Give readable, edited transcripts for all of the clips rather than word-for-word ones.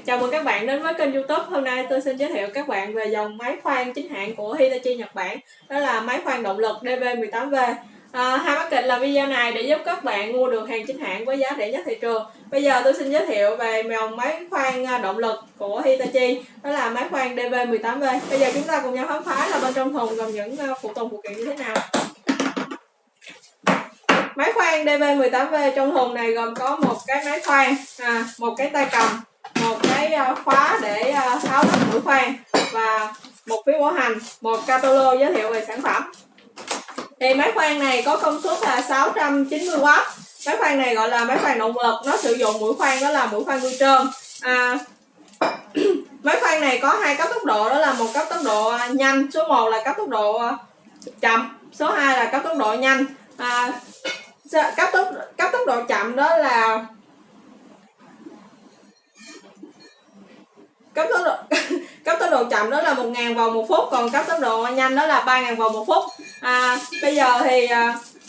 Chào mừng các bạn đến với kênh YouTube. Hôm nay tôi xin giới thiệu các bạn về dòng máy khoan chính hãng của Hitachi Nhật Bản. Đó là máy khoan động lực DV18V. Hai mắc kịch là video này để giúp các bạn mua được hàng chính hãng với giá rẻ nhất thị trường. Bây giờ tôi xin giới thiệu về dòng máy khoan động lực của Hitachi. Đó là máy khoan DV18V. Bây giờ chúng ta cùng nhau khám phá là bên trong thùng gồm những phụ tùng phụ kiện như thế nào. Máy khoan DV18V trong thùng này gồm có một cái máy khoan, một cái tay cầm, một cái khóa để tháo lắp mũi khoan và một phiếu bảo hành, một catalog giới thiệu về sản phẩm. Thì máy khoan này có công suất là 690W. Máy khoan này gọi là máy khoan động lực, nó sử dụng mũi khoan đó là mũi khoan nuôi trơn. Máy khoan này có hai cấp tốc độ, đó là một cấp tốc độ nhanh, số 1 là cấp tốc độ chậm, số 2 là cấp tốc độ nhanh. Cấp tốc độ chậm đó là cấp tốc độ chậm đó là 1000 vòng một phút, còn cấp tốc độ nhanh đó là 3000 vòng một phút. Bây giờ thì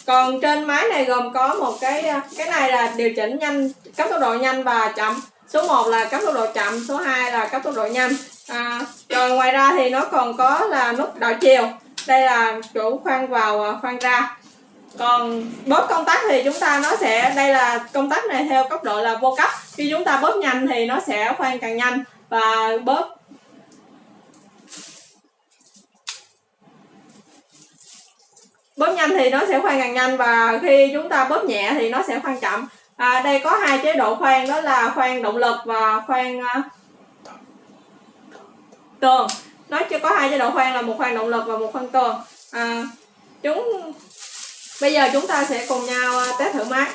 còn trên máy này gồm có một cái này là điều chỉnh nhanh, cấp tốc độ nhanh và chậm. Số 1 là cấp tốc độ chậm, số 2 là cấp tốc độ nhanh. Rồi ngoài ra thì nó còn có là nút đảo chiều. Đây là chỗ khoan vào khoan ra. Còn bóp công tắc thì chúng ta đây là công tắc này theo cấp độ là vô cấp. Khi chúng ta bóp nhanh thì nó sẽ khoan càng nhanh, và bóp nhanh thì nó sẽ khoan càng nhanh, và khi chúng ta bóp nhẹ thì nó sẽ khoan chậm. Đây có hai chế độ khoan, đó là khoan động lực và khoan tường. Nó chỉ có hai chế độ khoan là một khoan động lực và một khoan tường. Bây giờ chúng ta sẽ cùng nhau test thử máy.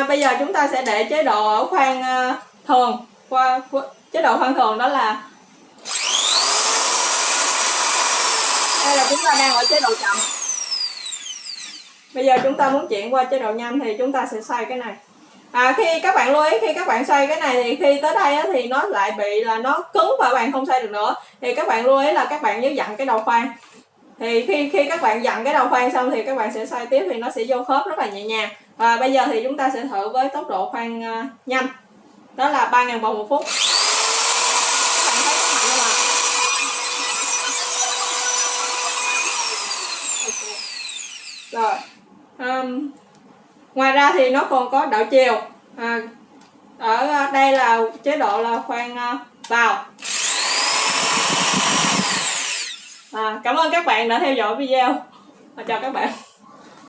Bây giờ chúng ta sẽ để chế độ ở khoan thường. Chế độ khoan thường đó là đây là chúng ta đang ở chế độ chậm. Bây giờ chúng ta muốn chuyển qua chế độ nhanh thì chúng ta sẽ xoay cái này. Khi các bạn lưu ý, khi các bạn xoay cái này thì khi tới đây thì nó lại bị là nó cứng và bạn không xoay được nữa. Thì các bạn lưu ý là các bạn nhớ dặn cái đầu khoan. Thì khi các bạn dặn cái đầu khoan xong thì các bạn sẽ xoay tiếp thì nó sẽ vô khớp rất là nhẹ nhàng. Và bây giờ thì chúng ta sẽ thử với tốc độ khoan nhanh. Đó là 3000 vòng một phút. Các bạn thấy có mạnh không ạ? Rồi. Ngoài ra thì nó còn có đảo chiều. Ở đây là chế độ là khoan vào. Cảm ơn các bạn đã theo dõi video. Chào các bạn.